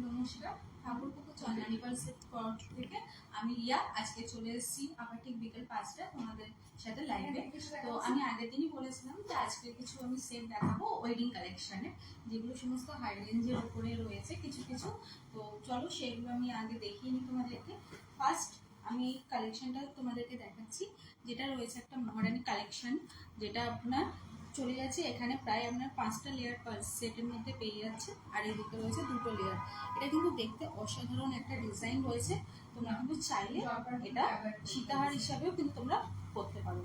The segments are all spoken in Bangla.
নমস্কার, ঠাকুরপুকুর চন্দ্রানী পালসের তরফ থেকে আমি রিয়া আজকে চলে এসেছি আবার ঠিক বিকেল 5টা তোমাদের সাথে লাইভে। তো আমি আগের দিনই বলেছিলাম যে আজকে কিছু আমি সেট দেখাবো ওয়েডিং কালেকশনে, যেগুলো সমস্ত হাই রেঞ্জের উপরে রয়েছে কিছু কিছু। তো চলো সেগুলো আমি আগে দেখিয়ে নিই তোমাদেরকে। ফার্স্ট আমি এই কালেকশনটা তোমাদেরকে দেখাচ্ছি, যেটা রয়েছে একটা মহারানী কালেকশন, যেটা আপনার চলে যাচ্ছে এখানে প্রায় আপনার 5টা লেয়ার পার সেটের মধ্যে পেয়ে যাচ্ছে, আর এদিকে রয়েছে 2টো লেয়ার। এটা কিন্তু দেখতে অসাধারণ একটা ডিজাইন রয়েছে, তোমরা কিন্তু চাইলে এটা সীতাহার হিসাবেও কিন্তু তোমরা করতে পারো,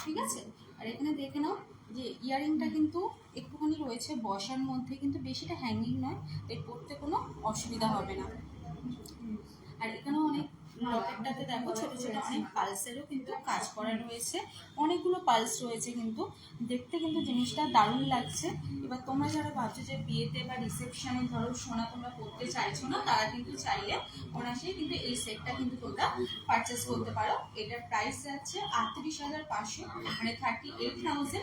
ঠিক আছে। আর এখানে দেখে নাও যে ইয়ারিংটা কিন্তু একটুখানি রয়েছে বসার মধ্যে, কিন্তু বেশিটা হ্যাঙ্গিং নয়, এর পরতে কোনো অসুবিধা হবে না। আর এখানেও অনেক লকেটটাতে দেখো ছোট ছোট অনেক পালসেরও কিন্তু কাজ করা রয়েছে, অনেকগুলো পালস রয়েছে, কিন্তু দেখতে কিন্তু জিনিসটা দারুণ লাগছে। এবার তোমরা যারা ভাবছো যে বিয়েতে বা রিসেপশনে ধরো সোনা তোমরা পড়তে চাইছো না, তারা কিন্তু চাইলে অনায়াসেই কিন্তু এই সেটটা কিন্তু তোমরা পারচেস করতে পারো। এটার প্রাইস আছে 38,500, মানে 38,500,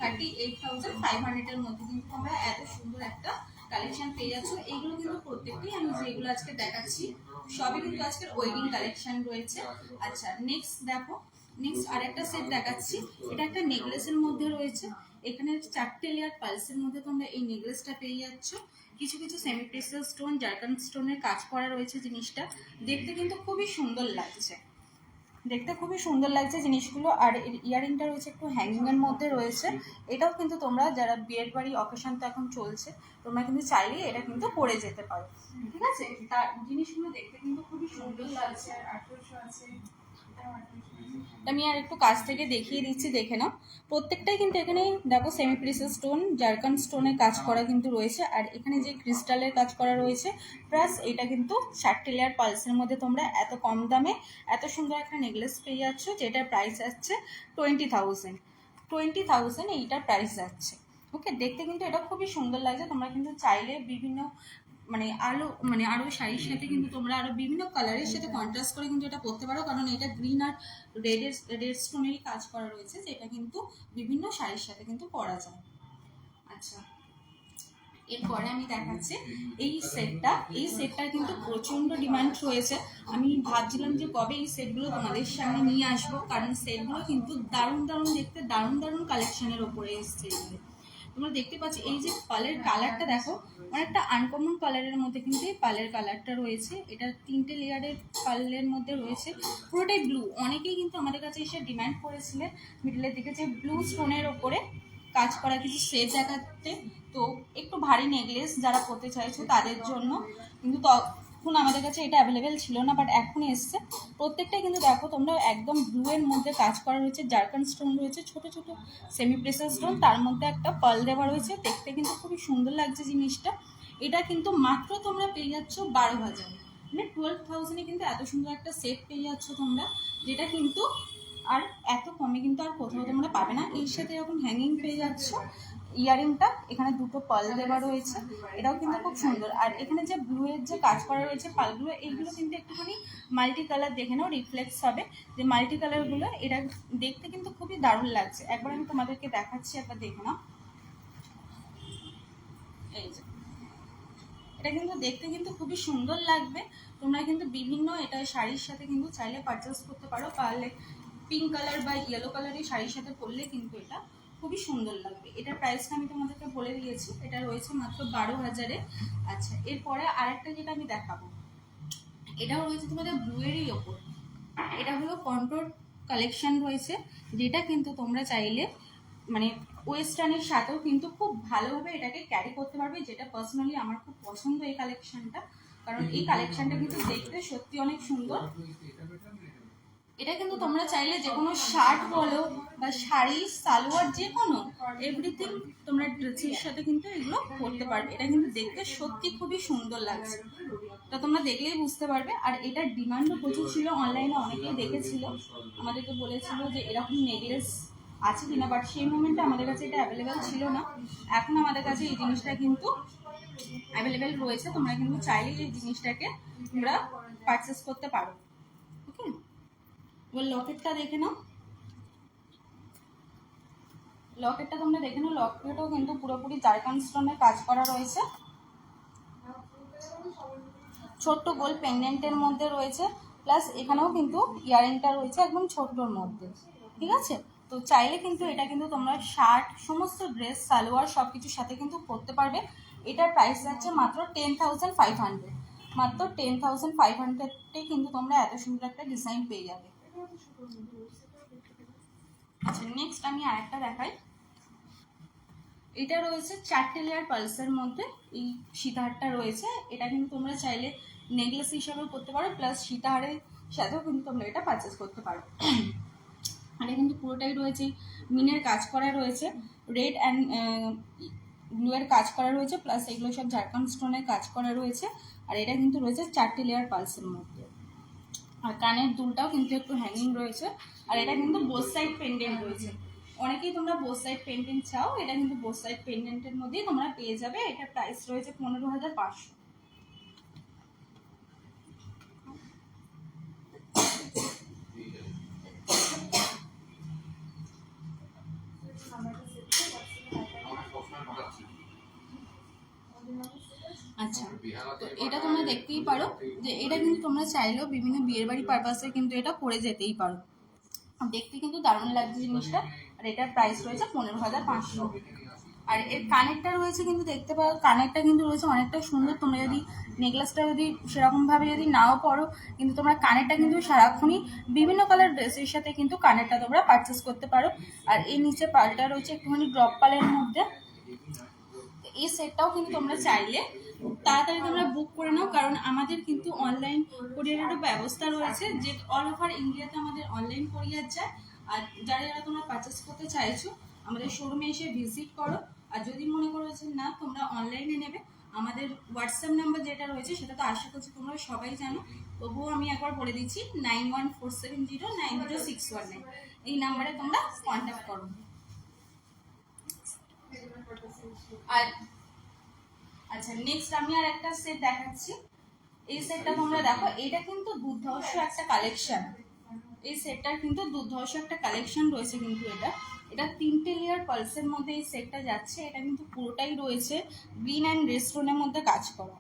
38,500 মধ্যে কিন্তু তোমরা এত সুন্দর একটা কালেকশন পেয়ে যাচ্ছ। এইগুলো কিন্তু প্রত্যেকটাই আমি যেগুলো আজকে দেখাচ্ছি সবই কিন্তু আজকের ওয়েডিং কালেকশন রয়েছে। আচ্ছা নেক্সট দেখো, নেক্সট আরেকটা সেট দেখাচ্ছি। এটা একটা নেকলেসের মধ্যে রয়েছে, এখানে 4টে লেয়ার পালসের মধ্যে তোমরা এই নেকলেসটা পেয়ে যাচ্ছ। কিছু কিছু সেমি প্রেসিয়াস স্টোন, জারকান স্টোনের কাজ করা রয়েছে, জিনিসটা দেখতে কিন্তু খুবই সুন্দর লাগছে, দেখতে খুবই সুন্দর লাগছে জিনিসগুলো। আর ইয়ারিংটা রয়েছে একটু হ্যাঙ্গিংয়ের মধ্যে রয়েছে, এটাও কিন্তু তোমরা যারা বিয়ের বাড়ি অকেশন তো এখন চলছে, তোমরা কিন্তু চাইলে এটা কিন্তু পরে যেতে পারো, ঠিক আছে। তার জিনিসগুলো দেখতে কিন্তু খুবই সুন্দর লাগছে। আমি আর একটু কাছ থেকে দেখিয়ে দিচ্ছি, দেখে নাও। প্রত্যেকটাই কিন্তু এখানে দেখো সেমি প্রিসিয়াস স্টোন, জারকান স্টোনের কাজ করা কিন্তু রয়েছে, আর এখানে যে ক্রিস্টালের কাজ করা রয়েছে, প্লাস এটা কিন্তু 4টে লেয়ার পালসের মধ্যে তোমরা এত কম দামে এত সুন্দর একটা নেকলেস পেয়ে যাচ্ছ, যেটার প্রাইস আসছে 20,000 এইটার প্রাইস যাচ্ছে। ওকে, দেখতে কিন্তু এটা খুবই সুন্দর লাগছে। তোমরা কিন্তু চাইলে বিভিন্ন আরো শাড়ির সাথে কিন্তু তোমরা আরো বিভিন্ন কালারের সাথে কন্ট্রাস্ট করে কিন্তু এটা পরতে পারো, কারণ এটা গ্রিন আর রেড স্টোনেরই কাজ করা রয়েছে, যেটা কিন্তু বিভিন্ন শাড়ির সাথে কিন্তু পরা যায়। আচ্ছা, এরপরে আমি দেখাচ্ছি এই সেটটার কিন্তু প্রচণ্ড ডিমান্ড রয়েছে। আমি ভাবছিলাম যে কবে এই সেটগুলো তোমাদের সামনে নিয়ে আসবো, কারণ সেটগুলো কিন্তু দারুণ দারুণ দেখতে, দারুণ দারুণ কালেকশনের ওপরে এসছে। তোমরা দেখতে পাচ্ছ এই যে পালের কালারটা দেখো, অনেকটা আনকমন কালারের মধ্যে কিন্তু এই পালের কালারটা রয়েছে। এটা 3টে লেয়ারের পালের মধ্যে রয়েছে, পুরোটাই ব্লু। অনেকেই কিন্তু আমাদের কাছে এসে ডিমান্ড করেছিলেন মিডলের দিকে যে ব্লু স্টোনের ওপরে কাজ করা কিছু সেট দেখাতে। তো একটু ভারী নেকলেস যারা পরতে চাইছো তাদের জন্য, কিন্তু তখন আমাদের কাছে এটা অ্যাভেলেবেল ছিল না, বাট এখন এসছে। প্রত্যেকটাই কিন্তু দেখো তোমরা একদম ব্লু এর মধ্যে কাজ করা রয়েছে, জারকান স্টোন রয়েছে, ছোট ছোট সেমি প্রেসার স্টোন, তার মধ্যে একটা পার্ল দেওয়া রয়েছে, দেখতে কিন্তু খুবই সুন্দর লাগছে জিনিসটা। এটা কিন্তু মাত্র তোমরা পেয়ে যাচ্ছ 12,000, মানে 12,000-এ কিন্তু এত সুন্দর একটা সেট পেয়ে যাচ্ছ তোমরা, যেটা কিন্তু আর এত কমে কিন্তু আর কোথাও তোমরা পাবে না। এর সাথে যখন হ্যাঙ্গিং পেয়ে যাচ্ছ ইয়ারিংটা, এখানে 2টো পার্ল দেওয়া রয়েছে, এটাও কিন্তু খুব সুন্দর। আর এখানে যে ব্লু এর যে কাজ করা রয়েছে পার্লগুলো, এইগুলো কিন্তু একটুখানি মাল্টি কালার, দেখে নাও রিফ্লেক্স হবে যে মাল্টি কালারগুলো, এটা দেখতে কিন্তু খুবই দারুণ লাগছে। একবার আমি তোমাদেরকে দেখাচ্ছি, একবার দেখে নাও। এই যে এটা কিন্তু দেখতে কিন্তু খুবই সুন্দর লাগবে, তোমরা কিন্তু বিভিন্ন এটা শাড়ির সাথে কিন্তু চাইলে পারচেস করতে পারো, পারলে পিঙ্ক কালার বা ইয়েলো কালারের শাড়ির সাথে পরলে কিন্তু এটা খুবই সুন্দর লাগবে। এটার প্রাইসটা আমি তোমাদেরকে বলে দিয়েছি, এটা রয়েছে মাত্র 12,000-এ। আচ্ছা, এরপরে আরেকটা যেটা আমি দেখাবো, এটাও রয়েছে তোমাদের ব্লুয়েরই ওপর। এটা হলো কন্ট্রোল কালেকশন রয়েছে, যেটা কিন্তু তোমরা চাইলে মানে ওয়েস্টার্নের সাথেও কিন্তু খুব ভালোভাবে এটাকে ক্যারি করতে পারবে, যেটা পার্সোনালি আমার খুব পছন্দ এই কালেকশনটা, কারণ এই কালেকশনটা কিন্তু দেখতে সত্যি অনেক সুন্দর। এটা কিন্তু তোমরা চাইলে যে কোনো শার্ট বলো বা শাড়ি সালোয়ার যে কোনো এভরিথিং তোমরা ড্রেসের সাথে কিন্তু এগুলো পরতে পারবে। এটা কিন্তু দেখতে সত্যি খুবই সুন্দর লাগছে, তা তোমরা দেখলেই বুঝতে পারবে। আর এটার ডিমান্ডও প্রচুর ছিল, অনলাইনে অনেকেই দেখেছিল, আমাদেরকে বলেছিল যে এরকম নেকলেস আছে কিনা, বাট সেই মোমেন্টে আমাদের কাছে এটা অ্যাভেলেবেল ছিল না। এখন আমাদের কাছে এই জিনিসটা কিন্তু অ্যাভেলেবেল রয়েছে, তোমরা কিন্তু চাইলে এই জিনিসটাকে তোমরা পারচেস করতে পারো। ওকে, এবার লকেটটা দেখে নাও, লকেটটা তোমরা দেখে নাও। লকেটও কিন্তু পুরোপুরি জারকান স্টোনের কাজ করা রয়েছে, ছোট্ট গোল পেন্ডেন্টের মধ্যে রয়েছে, প্লাস এখানেও কিন্তু ইয়ারিংটা রয়েছে একদম ছোট্টর মধ্যে, ঠিক আছে। তো চাইলে কিন্তু এটা কিন্তু তোমরা শার্ট, সমস্ত ড্রেস, সালোয়ার সব কিছুর সাথে কিন্তু পরতে পারবে। এটার প্রাইস যাচ্ছে মাত্র 10,500, মাত্র 10,500-এ কিন্তু তোমরা এত সুন্দর একটা ডিজাইন পেয়ে যাবে। আচ্ছা, নেক্সট আমি আরেকটা দেখাই। এটা রয়েছে 4টে লেয়ার পালসের মধ্যে, এই সীতাহারটা রয়েছে। এটা কিন্তু তোমরা চাইলে নেকলেস হিসাবেও করতে পারো, প্লাস সীতাহারের সাথেও কিন্তু তোমরা এটা পারচেস করতে পারো। এটা কিন্তু পুরোটাই রয়েছে মিনের কাজ করা রয়েছে, রেড অ্যান্ড ব্লুয়ের কাজ করা রয়েছে, প্লাস এগুলো সব ঝাড়খণ্ড স্টোনের কাজ করা রয়েছে। আর এটা কিন্তু রয়েছে 4টে লেয়ার পালসের মধ্যে। আর কানের দুলটাও কিন্তু একটু হ্যাঙ্গিং রয়েছে। আর এটা কিন্তু বোথ সাইড পেন্ডেন্ট রয়েছে। অনেকেই তোমরা বোথ সাইড পেন্ডেন্ট চাও, এটা কিন্তু বোথ সাইড পেন্ডেন্টের মধ্যেই তোমরা পেয়ে যাবে। এটার প্রাইস রয়েছে 15,500। আচ্ছা, তো এটা তোমরা দেখতেই পারো যে এটা কিন্তু তোমরা চাইলেও বিভিন্ন বিয়ের বাড়ি পারপাসে কিন্তু এটা পরে যেতেই পারো। দেখতে কিন্তু দারুণ লাগছে জিনিসটা। আর এটার প্রাইস রয়েছে 15,500। আর এর কানেরটা রয়েছে কিন্তু দেখতে পারো, কানেরটা কিন্তু রয়েছে অনেকটা সুন্দর। তোমরা যদি নেকলেসটা যদি সেরকমভাবে যদি নাও পরো, কিন্তু তোমরা কানেরটা কিন্তু সারাক্ষণই বিভিন্ন কালার ড্রেসের সাথে কিন্তু কানেরটা তোমরা পারচেস করতে পারো। আর এর নিচে পালটা রয়েছে একটুখানি ড্রপ পালের মধ্যে। এই সেটটাও কিন্তু তোমরা চাইলে তাড়াতাড়ি তোমরা বুক করে নাও, কারণ আমাদের কিন্তু অনলাইন কোরিয়ারেরও ব্যবস্থা রয়েছে, যে অল ওভার ইন্ডিয়াতে আমাদের অনলাইন কোরিয়ার যায়। আর যারা যারা তোমরা পারচেস করতে চাইছো, আমাদের শোরুমে এসে ভিজিট করো। আর যদি মনে করো যে না তোমরা অনলাইনে নেবে, আমাদের হোয়াটসঅ্যাপ নাম্বার যেটা রয়েছে সেটা তো আশা করছি তোমরা সবাই জানো, তবুও আমি একবার বলে দিচ্ছি, 9147090619। এই নাম্বারে তোমরা কন্ট্যাক্ট করো। আর আচ্ছা, নেক্সট আমি আর একটা সেট দেখাচ্ছি। এই সেটটা তোমরা দেখো, এটা কিন্তু দুর্ধর্ষ একটা কালেকশন। এই সেটটার কিন্তু দুর্ধর্ষ একটা কালেকশন রয়েছে। কিন্তু এটা 3টে লেয়ার পালসের মধ্যে এই সেটটা যাচ্ছে। এটা কিন্তু পুরোটাই রয়েছে গ্রিন অ্যান্ড রেড স্টোনের মধ্যে কাজ করা।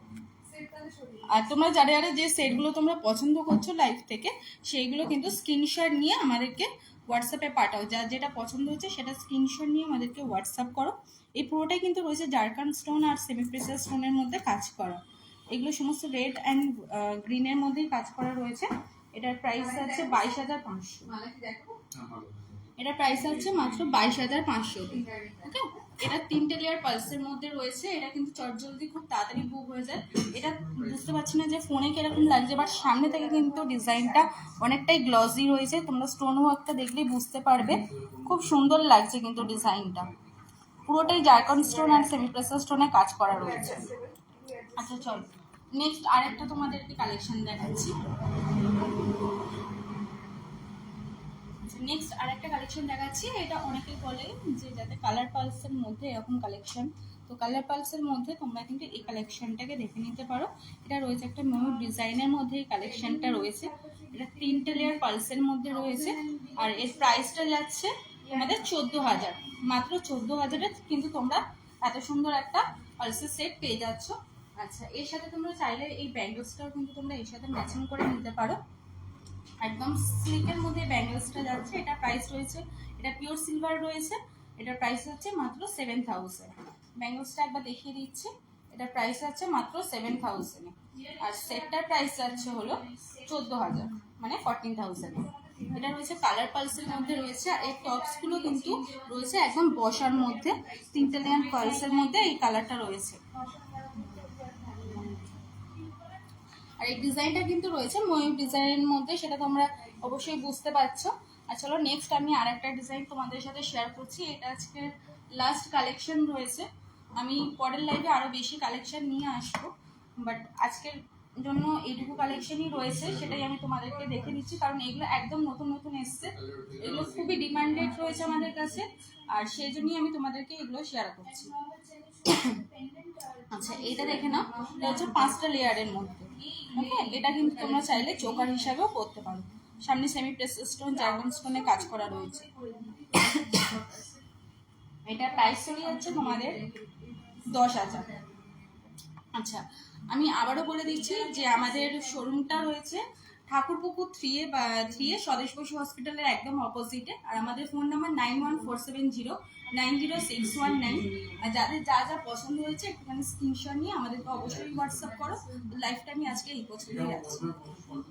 আর তোমরা যারা যারা যে সেটগুলো তোমরা পছন্দ করছো লাইভ থেকে, সেইগুলো কিন্তু স্ক্রিনশট নিয়ে আমাদেরকে হোয়াটসঅ্যাপে পাঠাও। যার যেটা পছন্দ হচ্ছে সেটা স্ক্রিনশট নিয়ে আমাদেরকে হোয়াটসঅ্যাপ করো। এই পুরোটাই কিন্তু রয়েছে ঝাড়খণ্ড স্টোন আর সেমি প্রেসার স্টোনের মধ্যে কাজ করা। এগুলো সমস্ত রেড অ্যান্ড গ্রিনের মধ্যেই কাজ করা রয়েছে। এটার প্রাইস আছে 22,500। এটার প্রাইস আছে মাত্র 22,500। ওকে, এটা 3টে লেয়ার পালসের মধ্যে রয়েছে। এটা কিন্তু চটজলদি খুব তাড়াতাড়ি বুক হয়ে যায়। এটা বুঝতে পারছি না যে ফোনে কিরকম লাগছে, বাট সামনে থেকে কিন্তু ডিজাইনটা অনেকটাই গ্লসি রয়েছে। তোমরা স্টোন ওয়ার্কটা দেখলেই বুঝতে পারবে, খুব সুন্দর লাগছে কিন্তু ডিজাইনটা। পুরোটাই ঝাড়খণ্ড স্টোন আর সেমি প্রেসার স্টোনে কাজ করা রয়েছে। আচ্ছা চল, নেক্সট আরেকটা তোমাদেরকে কালেকশন দেখাচ্ছি। নেক্সট আরেকটা কালেকশন দেখাচ্ছি। এটা অনেকে বলে যে যাতে কালার পালসের মধ্যে এরকম কালেকশন, তো কালার পালসের মধ্যে তোমরা কিন্তু এই কালেকশনটাকে দেখে নিতে পারো। এটা রয়েছে একটা ময়ূর ডিজাইনের মধ্যে এই কালেকশনটা রয়েছে। এটা 3টে লেয়ার পালসের মধ্যে রয়েছে। আর এর প্রাইসটা যাচ্ছে তোমাদের 14,000, মাত্র 14,000-এ কিন্তু তোমরা এত সুন্দর একটা পালসের সেট পেয়ে যাচ্ছ। আচ্ছা, এর সাথে তোমরা চাইলে এই ব্যাঙ্গলসটাও কিন্তু তোমরা এর সাথে ম্যাচিং করে নিতে পারো। একদম সিল্কের মধ্যে ব্যাঙ্গলসটা যাচ্ছে। এটা প্রাইস রয়েছে, এটা পিওর সিলভার রয়েছে। এটার প্রাইস হচ্ছে মাত্র 7,000। ব্যাঙ্গলসটা একবার দেখিয়ে দিচ্ছি। এটার প্রাইস আছে মাত্র 7,000। আর সেটটার প্রাইস যাচ্ছে হলো 14,000, মানে 14,000। এটা রয়েছে কালার পালসের মধ্যে রয়েছে। আর এই টপসগুলো কিন্তু রয়েছে একদম বসার মধ্যে। 3টে লেয়ার পালসের মধ্যে এই কালারটা রয়েছে। আর এই ডিজাইনটা কিন্তু রয়েছে ময়ূর ডিজাইনের মধ্যে, সেটা তোমরা অবশ্যই বুঝতে পারছো। আর চলো নেক্সট আমি আর একটা ডিজাইন তোমাদের সাথে শেয়ার করছি। এটা আজকে লাস্ট কালেকশন রয়েছে। আমি পরের লাইভে আরও বেশি কালেকশন নিয়ে আসবো, বাট আজকের জন্য এইটুকু কালেকশনই রয়েছে, সেটাই আমি তোমাদেরকে দেখে দিচ্ছি। কারণ এগুলো একদম নতুন নতুন এসছে, এগুলো খুবই ডিমান্ডেড রয়েছে আমাদের কাছে, আর সেই জন্যই আমি তোমাদেরকে এগুলো শেয়ার করছি। আচ্ছা, এটা দেখে নাও, এটা হচ্ছে 5টা লেয়ারের মধ্যে। ওকে, এটা কিন্তু তোমরা চাইলে চোকার হিসাবেও করতে পারো। সামনে সেমি প্রেসার স্টোন, ঝাড়খণ্ড স্টোনে কাজ করা রয়েছে। এটা প্রাইস চলে যাচ্ছে তোমাদের 10,000। আচ্ছা, আমি আবারও বলে দিচ্ছি যে আমাদের শোরুমটা রয়েছে ঠাকুরপুকুর 3A স্বদেশ বসু হসপিটালের একদম অপোজিটে। আর আমাদের ফোন নাম্বার 9147090619। আর যাদের যা যা পছন্দ হয়েছে একটুখানি স্ক্রিনশট নিয়ে আমাদেরকে অবশ্যই হোয়াটসঅ্যাপ করো। লাইফটা আমি আজকে এই পছন্দই রাখছি।